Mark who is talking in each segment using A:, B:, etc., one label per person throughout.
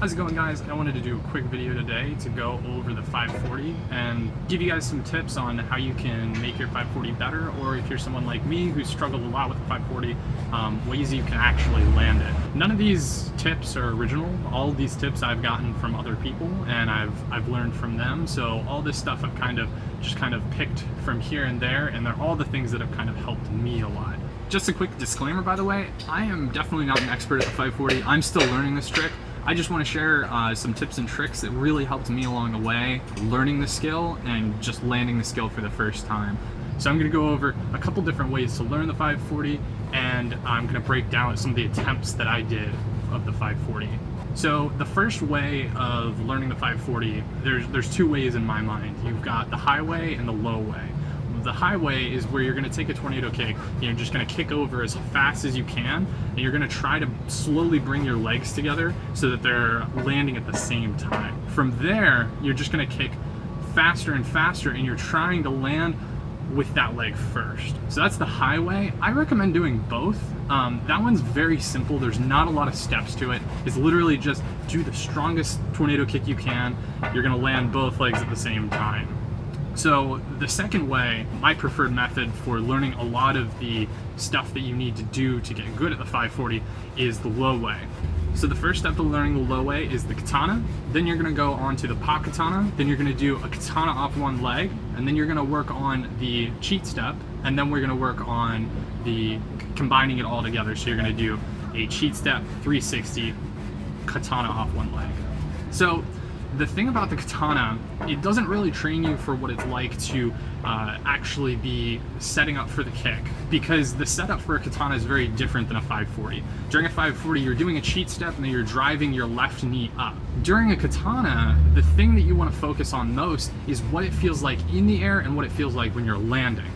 A: How's it going, guys? I wanted to do a quick video today to go over the 540 and give you guys some tips on how you can make your 540 better, or if you're someone like me who's struggled a lot with the 540, ways you can actually land it. None of these tips are original. All of these tips I've gotten from other people and I've learned from them. So all this stuff I've kind of picked from here and there, and they're all the things that have kind of helped me a lot. Just a quick disclaimer, by the way, I am definitely not an expert at the 540. I'm still learning this trick. I just want to share some tips and tricks that really helped me along the way, learning the skill and just landing the skill for the first time. So I'm going to go over a couple different ways to learn the 540, and I'm going to break down some of the attempts that I did of the 540. So the first way of learning the 540, there's two ways in my mind. You've got the high way and the low way. The high way is where you're going to take a tornado kick, you're just going to kick over as fast as you can, and you're going to try to slowly bring your legs together so that they're landing at the same time. From there, you're just going to kick faster and faster, and you're trying to land with that leg first. So that's the high way. I recommend doing both. That one's very simple. There's not a lot of steps to it. It's literally just do the strongest tornado kick you can. You're going to land both legs at the same time. So the second way, my preferred method for learning a lot of the stuff that you need to do to get good at the 540 is the low way. So the first step to learning the low way is the katana. Then you're going to go on to the pop katana. Then you're going to do a katana off one leg, and then you're going to work on the cheat step, and then we're going to work on the combining it all together. So you're going to do a cheat step, 360, katana off one leg. So the thing about the katana, it doesn't really train you for what it's like to actually be setting up for the kick, because the setup for a katana is very different than a 540. During a 540, you're doing a cheat step and then you're driving your left knee up. During a katana, the thing that you want to focus on most is what it feels like in the air and what it feels like when you're landing.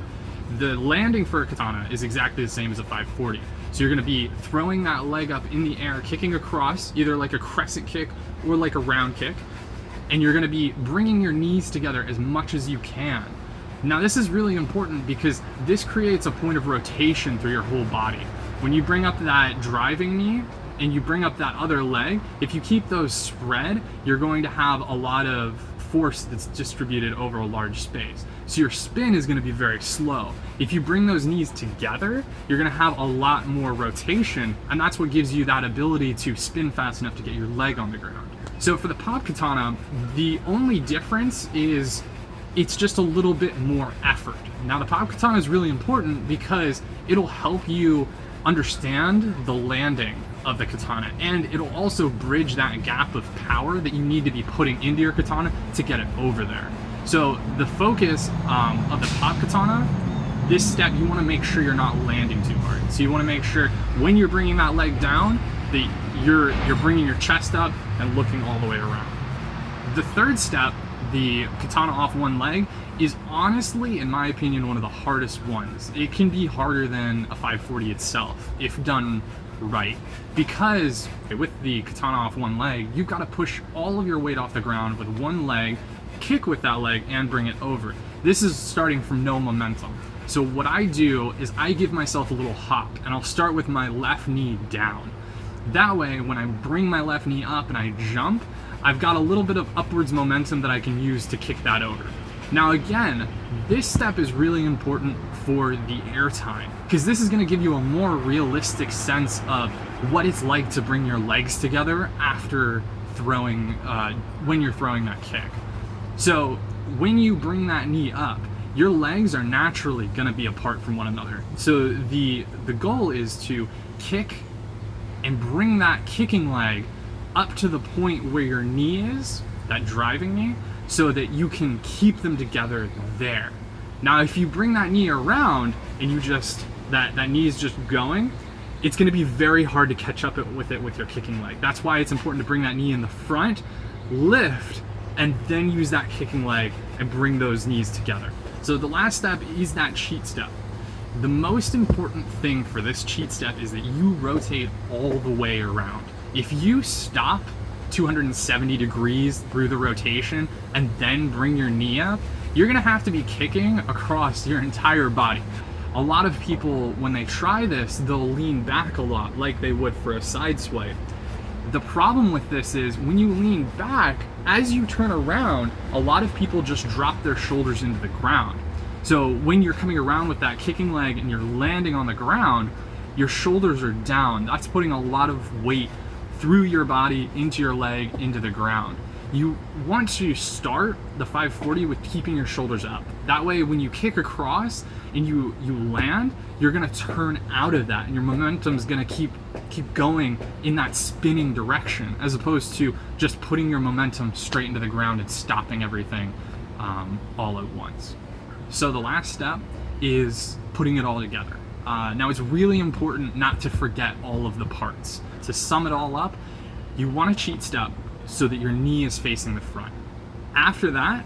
A: The landing for a katana is exactly the same as a 540. So you're going to be throwing that leg up in the air, kicking across, either like a crescent kick or like a round kick. And you're going to be bringing your knees together as much as you can. Now this is really important because this creates a point of rotation through your whole body. When you bring up that driving knee and you bring up that other leg, if you keep those spread, you're going to have a lot of force that's distributed over a large space. So your spin is going to be very slow. If you bring those knees together, you're going to have a lot more rotation, and that's what gives you that ability to spin fast enough to get your leg on the ground. So for the pop katana, the only difference is it's just a little bit more effort. Now the pop katana is really important because it'll help you understand the landing of the katana, and it'll also bridge that gap of power that you need to be putting into your katana to get it over there. So the focus of the pop katana, this step, you want to make sure you're not landing too hard. So you want to make sure when you're bringing that leg down, that you're bringing your chest up and looking all the way around. The third step, the katana off one leg, is honestly, in my opinion, one of the hardest ones. It can be harder than a 540 itself if done right, because with the katana off one leg, you've got to push all of your weight off the ground with one leg, kick with that leg, and bring it over. This is starting from no momentum. So what I do is I give myself a little hop, and I'll start with my left knee down. That way, when I bring my left knee up and I jump, I've got a little bit of upwards momentum that I can use to kick that over. Now again, this step is really important for the air time, because this is going to give you a more realistic sense of what it's like to bring your legs together after throwing, when you're throwing that kick. So when you bring that knee up, your legs are naturally going to be apart from one another. So the goal is to kick and bring that kicking leg up to the point where your knee is, that driving knee, so that you can keep them together there. Now if you bring that knee around and you just, that knee is just going, it's going to be very hard to catch up with it with your kicking leg. That's why it's important to bring that knee in the front, lift, and then use that kicking leg and bring those knees together. So the last step is that cheat step. The most important thing for this cheat step is that you rotate all the way around. If you stop 270 degrees through the rotation and then bring your knee up, you're gonna have to be kicking across your entire body. A lot of people, when they try this, they'll lean back a lot like they would for a side swipe. The problem with this is when you lean back, as you turn around, a lot of people just drop their shoulders into the ground. So when you're coming around with that kicking leg and you're landing on the ground, your shoulders are down. That's putting a lot of weight through your body, into your leg, into the ground. You want to start the 540 with keeping your shoulders up. That way when you kick across and you land, you're gonna turn out of that and your momentum's gonna keep going in that spinning direction, as opposed to just putting your momentum straight into the ground and stopping everything all at once. So the last step is putting it all together. Now it's really important not to forget all of the parts. To sum it all up, you want a cheat step so that your knee is facing the front. After that,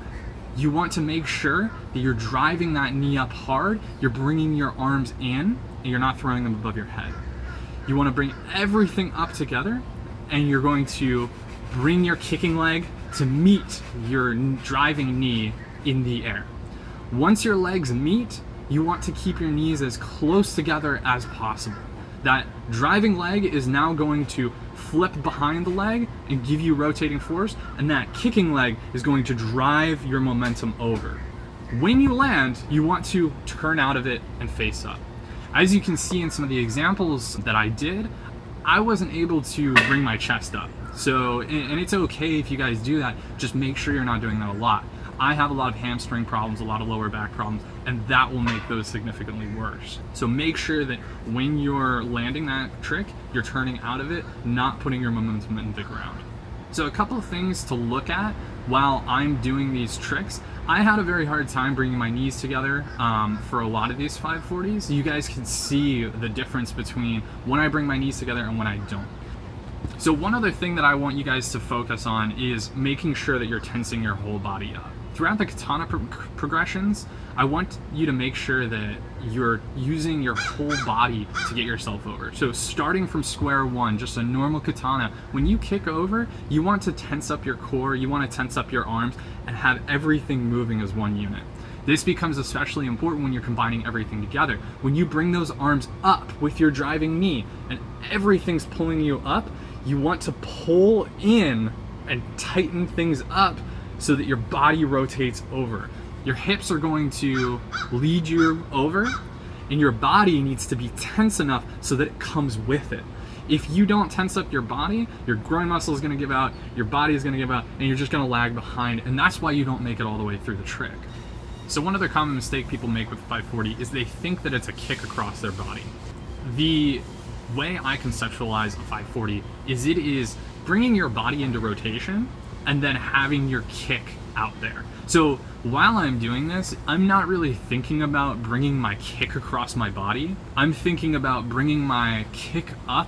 A: you want to make sure that you're driving that knee up hard, you're bringing your arms in, and you're not throwing them above your head. You want to bring everything up together, and you're going to bring your kicking leg to meet your driving knee in the air. Once your legs meet, you want to keep your knees as close together as possible. That driving leg is now going to flip behind the leg and give you rotating force, and that kicking leg is going to drive your momentum over. When you land, you want to turn out of it and face up. As you can see in some of the examples that I did, I wasn't able to bring my chest up. So, and it's okay if you guys do that, just make sure you're not doing that a lot. I have a lot of hamstring problems, a lot of lower back problems, and that will make those significantly worse. So make sure that when you're landing that trick, you're turning out of it, not putting your momentum into the ground. So a couple of things to look at while I'm doing these tricks. I had a very hard time bringing my knees together for a lot of these 540s. You guys can see the difference between when I bring my knees together and when I don't. So one other thing that I want you guys to focus on is making sure that you're tensing your whole body up. Throughout the katana progressions, I want you to make sure that you're using your whole body to get yourself over. So starting from square one, just a normal katana, when you kick over, you want to tense up your core, you want to tense up your arms, and have everything moving as one unit. This becomes especially important when you're combining everything together. When you bring those arms up with your driving knee and everything's pulling you up, you want to pull in and tighten things up so that your body rotates over. Your hips are going to lead you over, and your body needs to be tense enough so that it comes with it. If you don't tense up your body, your groin muscle is gonna give out, your body is gonna give out, and you're just gonna lag behind, and that's why you don't make it all the way through the trick. So one other common mistake people make with 540 is they think that it's a kick across their body. The way I conceptualize a 540 is it is bringing your body into rotation and then having your kick out there. So while I'm doing this, I'm not really thinking about bringing my kick across my body. I'm thinking about bringing my kick up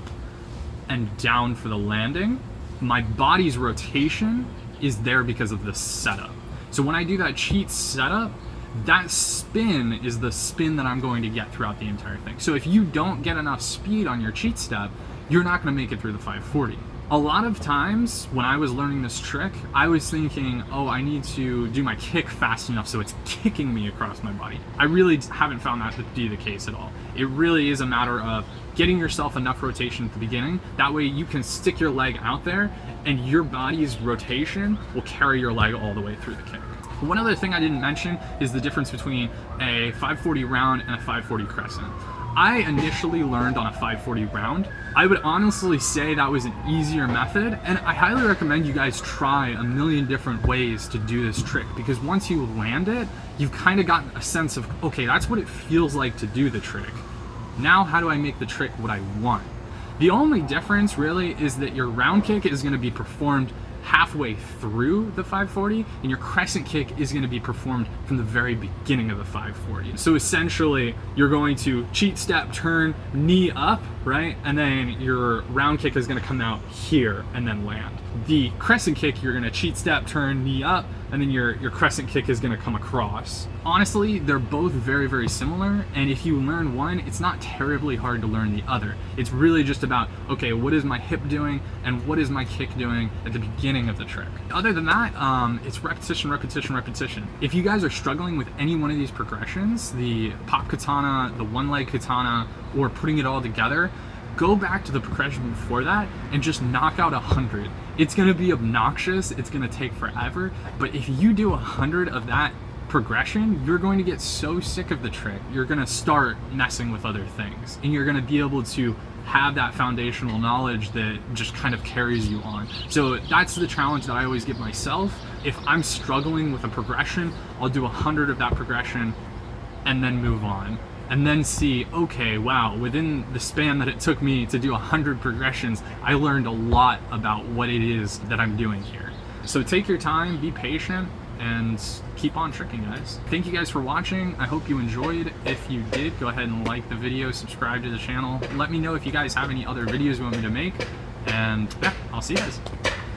A: and down for the landing. My body's rotation is there because of the setup. So when I do that cheat setup, that spin is the spin that I'm going to get throughout the entire thing. So if you don't get enough speed on your cheat step, you're not going to make it through the 540. A lot of times when I was learning this trick, I was thinking, oh, I need to do my kick fast enough so it's kicking me across my body. I really haven't found that to be the case at all. It really is a matter of getting yourself enough rotation at the beginning. That way you can stick your leg out there and your body's rotation will carry your leg all the way through the kick. One other thing I didn't mention is the difference between a 540 round and a 540 crescent. I initially learned on a 540 round. I would honestly say that was an easier method, and I highly recommend you guys try a million different ways to do this trick, because once you land it, you've kind of gotten a sense of, okay, that's what it feels like to do the trick. Now how do I make the trick what I want? The only difference really is that your round kick is going to be performed halfway through the 540, and your crescent kick is going to be performed from the very beginning of the 540. So essentially, you're going to cheat step, turn, knee up, right? And then your round kick is going to come out here and then land. The crescent kick, you're going to cheat step, turn, knee up, and then your crescent kick is going to come across. Honestly, they're both very, very similar, and if you learn one, it's not terribly hard to learn the other. It's really just about, okay, what is my hip doing and what is my kick doing at the beginning of the trick? Other than that, it's repetition, repetition, repetition. If you guys are struggling with any one of these progressions, the pop katana, the one leg katana, or putting it all together, go back to the progression before that and just knock out 100. It's gonna be obnoxious, it's gonna take forever, but if you do 100 of that progression, you're going to get so sick of the trick, you're gonna start messing with other things, and you're gonna be able to have that foundational knowledge that just kind of carries you on. So that's the challenge that I always give myself. If I'm struggling with a progression, I'll do 100 of that progression and then move on. And then see, okay, wow, within the span that it took me to do 100 progressions, I learned a lot about what it is that I'm doing here. So take your time, be patient, and keep on tricking, guys. Thank you guys for watching. I hope you enjoyed. If you did, go ahead and like the video, subscribe to the channel. Let me know if you guys have any other videos you want me to make. And yeah, I'll see you guys.